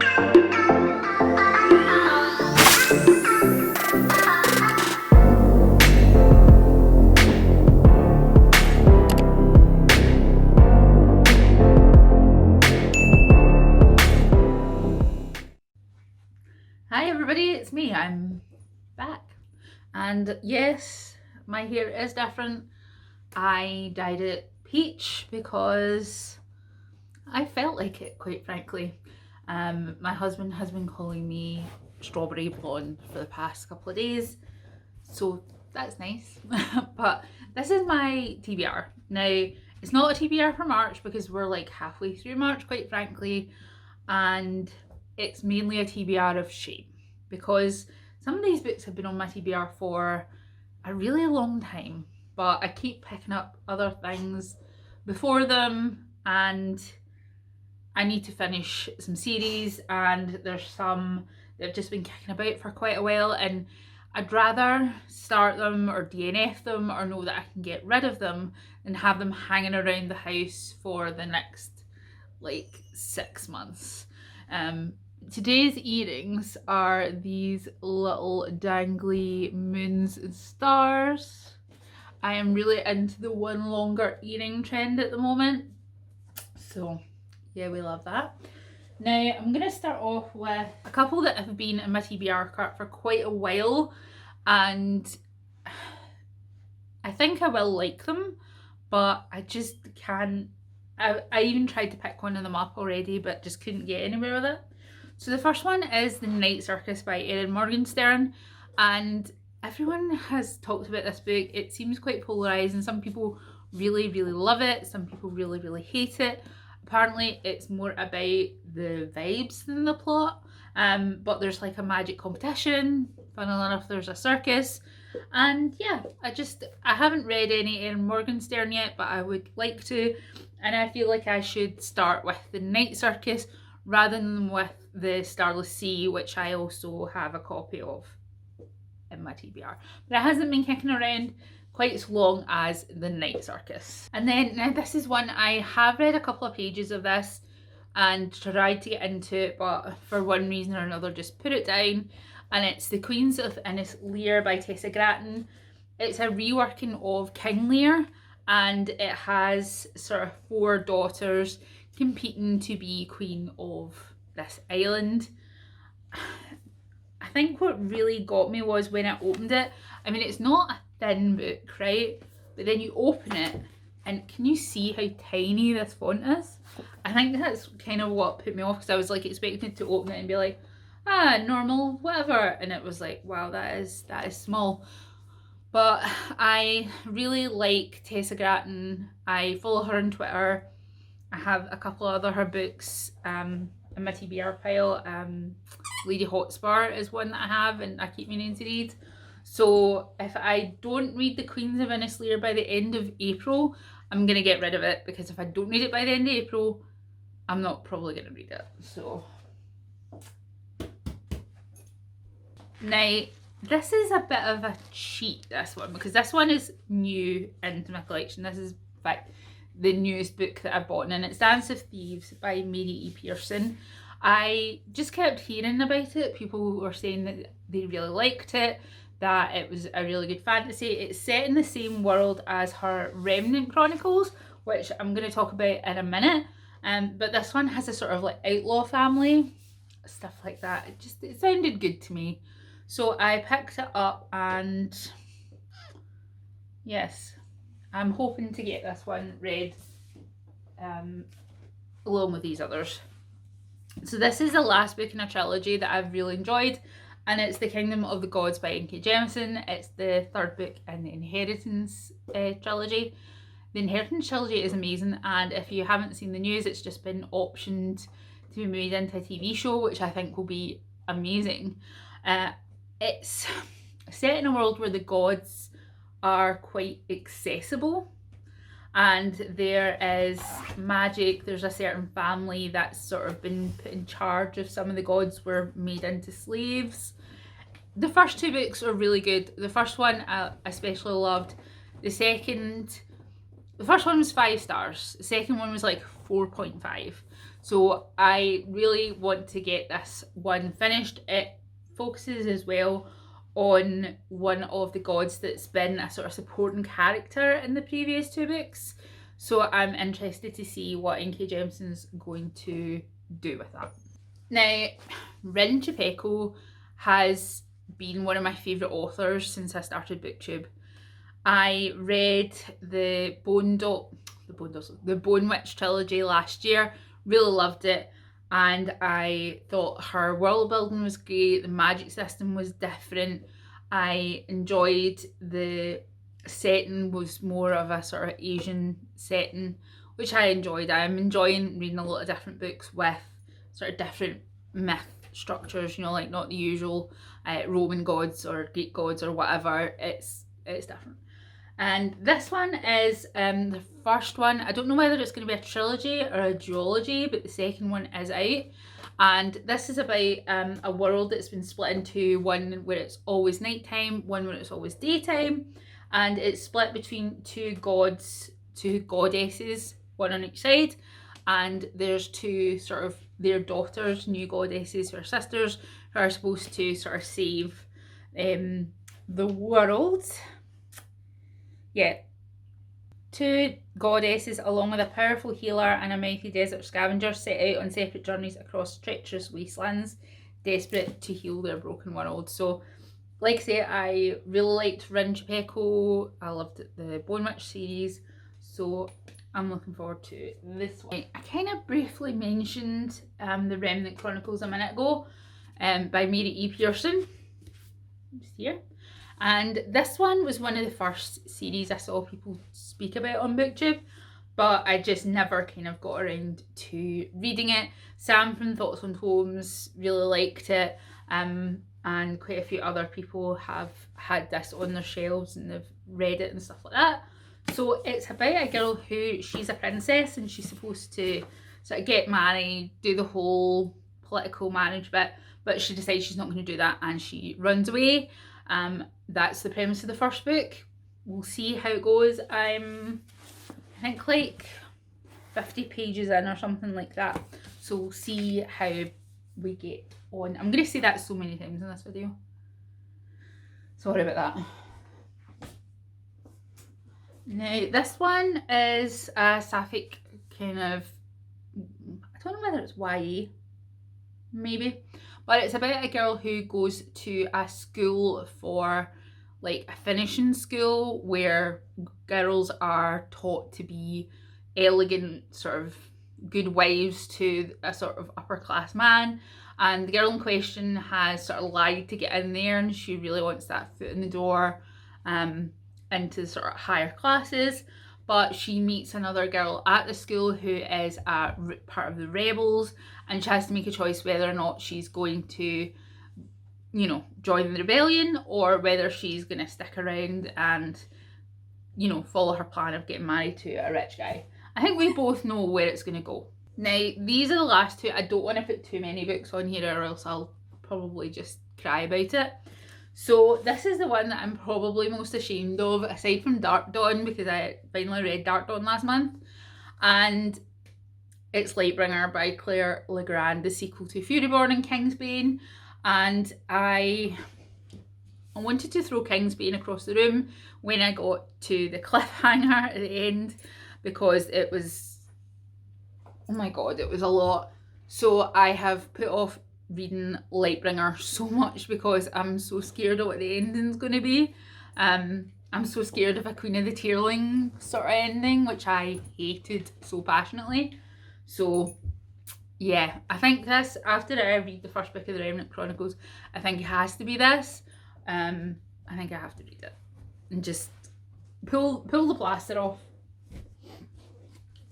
Hi everybody, it's me, I'm back. And yes, my hair is different. I dyed it peach because I felt like it, quite frankly. My husband has been calling me strawberry blonde for the past couple of days, so that's nice. But this is my TBR. Now, it's not a TBR for March because we're like halfway through March, quite frankly, and it's mainly a TBR of shame because some of these books have been on my TBR for a really long time, but I keep picking up other things before them, and I need to finish some series, and there's some that have just been kicking about for quite a while, and I'd rather start them or DNF them or know that I can get rid of them than have them hanging around the house for the next like 6 months. Today's earrings are these little dangly moons and stars. I am really into the one longer earring trend at the moment, so yeah, we love that. Now I'm going to start off with a couple that have been in my TBR cart for quite a while, and I think I will like them, but I just can't. I even tried to pick one of them up already, but just couldn't get anywhere with it. So the first one is The Night Circus by Erin Morgenstern, and everyone has talked about this book. It seems quite polarised, and some people really, really love it, some people really, really hate it. Apparently it's more about the vibes than the plot, but there's like a magic competition, funnily enough there's a circus, and yeah, I haven't read any Erin Morgenstern yet, but I would like to, and I feel like I should start with The Night Circus rather than with The Starless Sea, which I also have a copy of in my TBR, but it hasn't been kicking around quite as long as The Night Circus. And then, now this is one, I have read a couple of pages of this and tried to get into it, but for one reason or another just put it down, and it's The Queens of Innis Lear by Tessa Grattan. It's a reworking of King Lear, and it has sort of 4 daughters competing to be queen of this island. I think what really got me was when I opened it, I mean, it's not a thin book, right? But then you open it, and can you see how tiny this font is? I think that's kind of what put me off, because I was like expecting to open it and be like, ah, normal, whatever, and it was like, wow, that is small. But I really like Tessa Grattan. I follow her on Twitter. I have a couple of other her books in my TBR pile. Lady Hotspur is one that I have and I keep meaning to read. So if I don't read The Queens of Innis Lear by the end of April, I'm going to get rid of it, because if I don't read it by the end of April, I'm not probably going to read it. So now, this is a bit of a cheat, this one, because this one is new into my collection. This is, in fact, the newest book that I've bought, and it's Dance of Thieves by Mary E. Pearson. I just kept hearing about it. People were saying that they really liked it, that it was a really good fantasy. It's set in the same world as her Remnant Chronicles, which I'm going to talk about in a minute. But this one has a sort of like outlaw family, stuff like that. It sounded good to me. So I picked it up, and yes, I'm hoping to get this one read along with these others. So this is the last book in a trilogy that I've really enjoyed, and it's The Kingdom of the Gods by N.K. Jemisin. It's the 3rd book in the Inheritance trilogy. The Inheritance trilogy is amazing, and if you haven't seen the news, it's just been optioned to be made into a TV show, which I think will be amazing. It's set in a world where the gods are quite accessible, and there is magic. There's a certain family that's sort of been put in charge of some of the gods were made into slaves. The first 2 books are really good. The first one I especially loved. The first one was 5 stars. The second one was like 4.5. So I really want to get this one finished. It focuses as well on one of the gods that's been a sort of supporting character in the previous two books. So I'm interested to see what N.K. Jemisin's going to do with that. Now, Rin Chupeco has been one of my favourite authors since I started BookTube. I read the Bone Witch trilogy last year, really loved it, and I thought her world building was great, the magic system was different, I enjoyed the setting was more of a sort of Asian setting, which I enjoyed. I'm enjoying reading a lot of different books with sort of different myth structures, you know, like not the usual Roman gods or Greek gods or whatever. It's different. And this one is the first one. I don't know whether it's going to be a trilogy or a duology, but the second one is out. And this is about a world that's been split into one where it's always nighttime, one where it's always daytime. And it's split between two gods, two goddesses, one on each side. And there's two sort of their daughters, new goddesses, who are sisters, who are supposed to sort of save the world. Yeah. Two goddesses, along with a powerful healer and a mighty desert scavenger, set out on separate journeys across treacherous wastelands, desperate to heal their broken world. So, like I say, I really liked Rin Chupeco. I loved the Bone Witch series. So, I'm looking forward to this one. I kind of briefly mentioned The Remnant Chronicles a minute ago by Mary E. Pearson. Just here. And this one was one of the first series I saw people speak about on BookTube, but I just never kind of got around to reading it. Sam from Thoughts on Tomes really liked it, and quite a few other people have had this on their shelves and they've read it and stuff like that. So it's about a girl who, she's a princess and she's supposed to sort of get married, do the whole political marriage bit, but she decides she's not going to do that and she runs away. That's the premise of the first book. We'll see how it goes. I'm, I think, like 50 pages in or something like that. So we'll see how we get on. I'm going to say that so many times in this video. Sorry about that. Now, this one is a sapphic kind of, I don't know whether it's YA, maybe, but it's about a girl who goes to a school for like a finishing school where girls are taught to be elegant, sort of good wives to a sort of upper class man, and the girl in question has sort of lied to get in there and she really wants that foot in the door into sort of higher classes. But she meets another girl at the school who is a part of the rebels, and she has to make a choice whether or not she's going to, you know, join the rebellion or whether she's going to stick around and, you know, follow her plan of getting married to a rich guy. I think we both know where it's going to go. Now, these are the last two. I don't want to put too many books on here or else I'll probably just cry about it. So this is the one that I'm probably most ashamed of, aside from Dark Dawn, because I finally read Dark Dawn last month. And it's Lightbringer by Claire Legrand, the sequel to Furyborn and Kingsbane. And I wanted to throw Kingsbane across the room when I got to the cliffhanger at the end, because it was, oh my god, it was a lot. So I have put off reading Lightbringer so much because I'm so scared of what the ending's going to be. I'm so scared of a Queen of the Tearling sort of ending, which I hated so passionately. So yeah, I think this, after I read the first book of the Remnant Chronicles, I think it has to be this. I think I have to read it and just pull the plaster off.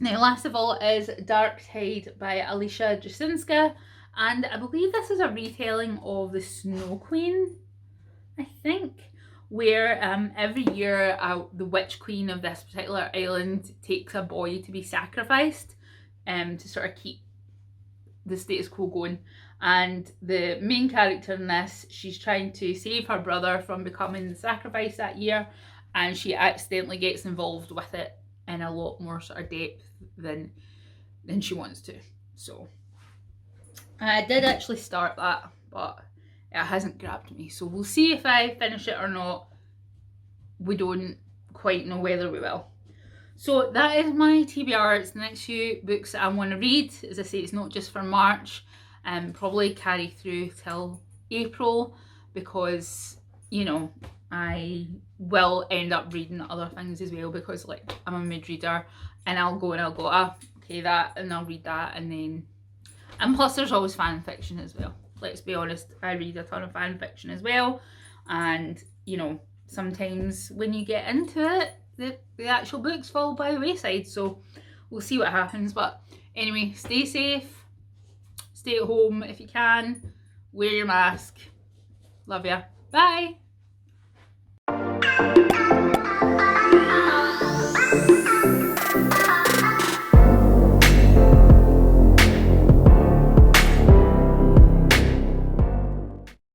Now, last of all is Dark Tide by Alicia Jasinska, and I believe this is a retelling of The Snow Queen, I think, where every year the witch queen of this particular island takes a boy to be sacrificed to sort of keep the status quo going. And the main character in this, she's trying to save her brother from becoming the sacrifice that year, and she accidentally gets involved with it in a lot more sort of depth than she wants to. So I did actually start that, but it hasn't grabbed me. So we'll see if I finish it or not. We don't quite know whether we will. So that is my TBR. It's the next few books that I want to read. As I say, it's not just for March, and probably carry through till April, because, you know, I will end up reading other things as well, because like I'm a mid reader, and I'll go, okay, that, and I'll read that, and plus there's always fan fiction as well. Let's be honest, I read a ton of fan fiction as well, and you know, sometimes when you get into it, the actual books fall by the wayside. So we'll see what happens. But anyway, stay safe, stay at home if you can, wear your mask. Love ya. Bye.